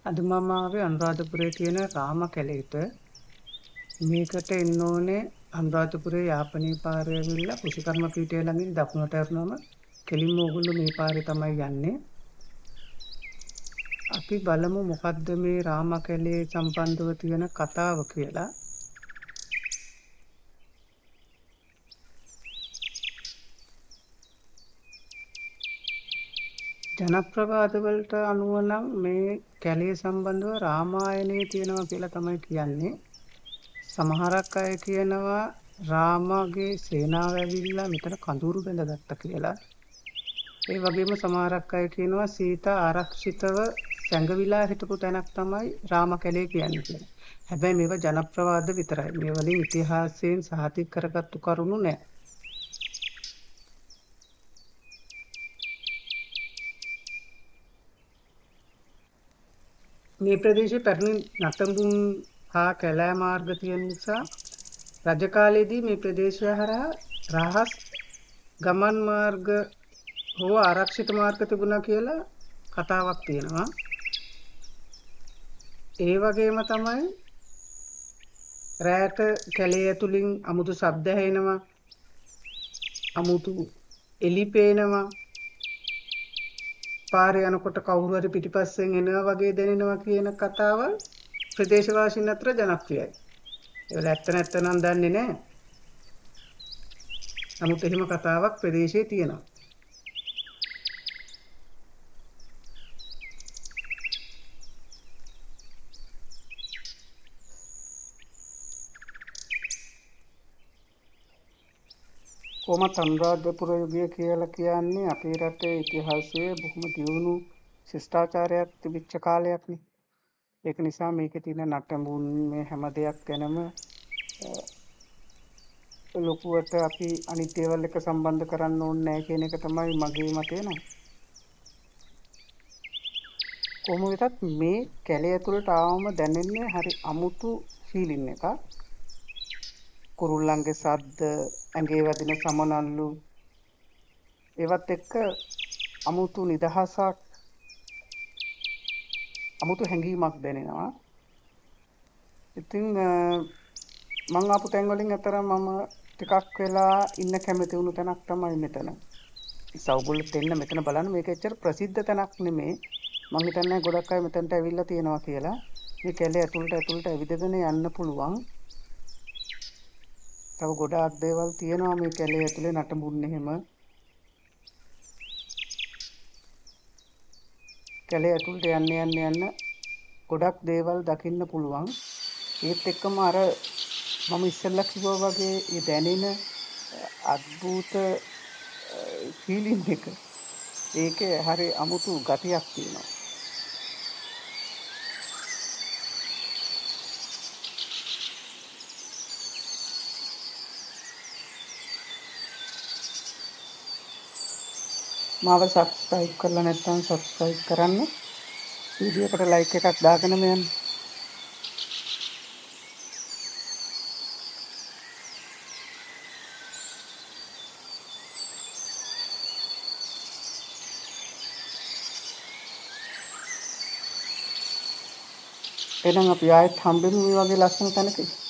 අද මම ආවේ අනුරාධපුරයේ තියෙන රාම කැලේට. මේකට එන්න ඕනේ අනුරාධපුරේ යාපනයේ පාරේ ඇවිල්ලා කෘෂිකර්ම පීඨය ළඟින් දකුණට හැරුණාම කෙලින්ම ඕගොල්ලෝ මේ පාරේ තමයි යන්නේ. අපි බලමු මොකද්ද මේ රාම කැලේ සම්බන්ධව තියෙන කතාව කියලා. ජනප්‍රවාද වලට අනුව නම් මේ කැලේ සම්බන්ධව රාමායනයේ තියෙනවා කියලා තමයි කියන්නේ. සමහරක් අය කියනවා රාමගේ සේනාව ඇවිල්ලා මෙතන කඳවුරු බැඳගත්තා කියලා. ඒ වගේම සමහරක් අය කියනවා සීතා ආරක්ෂිතව සැඟවිලා හිටපු තැනක් තමයි රාම කැලේ කියන්නේ කියලා. හැබැයි මේවා ජනප්‍රවාද විතරයි. මේ වලින් ඉතිහාසයෙන් සාතික කරගත්තු කරුණු නැහැ. මේ ප්‍රදේශයේ පැරණි නටඹුන් හා කැලෑ මාර්ග තියෙන නිසා රජ කාලයේදී මේ ප්‍රදේශය හරහා රහස් ගමන් මාර්ග හෝ ආරක්ෂිත මාර්ග තිබුණා කියලා කතාවක් තියෙනවා. ඒ වගේම තමයි රැයට කැලේ ඇතුලින් අමුතු ශබ්ද ඇහෙනවා. අමුතු එලි පේනවා. පාරේ යනකොට කවුරු හරි පිටිපස්සෙන් එනවා වගේ දැනෙනවා කියන කතාව ප්‍රදේශවාසීන් අතර ජනප්‍රියයි. ඒවල ඇත්ත නැත්ත නම් දන්නේ නැහැ. නමුත් එහෙම කතාවක් ප්‍රදේශයේ තියෙනවා. කොහොමත් අනුරාධපුර යුගය කියලා කියන්නේ අපේ රටේ ඉතිහාසයේ බොහොම දියුණු ශිෂ්ටාචාරයක් තිබිච්ච කාලයක්නේ. ඒක නිසා මේකේ තියෙන නටඹුන් මේ හැම දෙයක් ගැනම ලොකුවට අපි අනිත් ඒවල් එක සම්බන්ධ කරන්න ඕනේ නැහැ කියන එක තමයි මගේ මතය නම්. කොහොම වෙතත් මේ කැලේ ඇතුළට ආවම දැනෙන්නේ හරි අමුතු ෆීලින් එකක්. කුරුල්ලන්ගේ සද්ද, ඇඟේ වදින සමනල්ලු, ඒවත් එක්ක අමුතු නිදහසක්, අමුතු හැඟීමක් දැනෙනවා. ඉතින් මම ආපු තැන් වලින් අතර මම ටිකක් වෙලා ඉන්න කැමති වුණු තැනක් තමයි මෙතන. සවුගොල්ලොත් එන්න මෙතන බලන්න, මේක එච්චර ප්‍රසිද්ධ තැනක් නෙමේ. මම හිතන්නේ ගොඩක් අය මෙතනට ඇවිල්ලා තියෙනවා කියලා. මේ කැලේ ඇතුළට ඇවිදගෙන යන්න පුළුවන්. තව ගොඩාක් දේවල් තියෙනවා මේ කැලේ ඇතුලේ නටඹුන් එහෙම. කැලේ ඇතුළට යන්න ගොඩක් දේවල් දකින්න පුළුවන්. ඒත් එක්කම අර මම ඉස්සෙල්ලා කිව්වා වගේ ඒ දැනෙන අద్భుත ෆීලිං එක. ඒකේ හරි අමුතු ගතියක් තියෙනවා. මාව සබ්ස්ක්‍රයිබ් කරලා නැත්නම් සබ්ස්ක්‍රයිබ් කරන්න. වීඩියෝ එකට ලයික් එකක් දාගෙන යන්න. එහෙනම් අපි ආයෙත් හම්බෙමු මේ වගේ ලස්සන තැනක.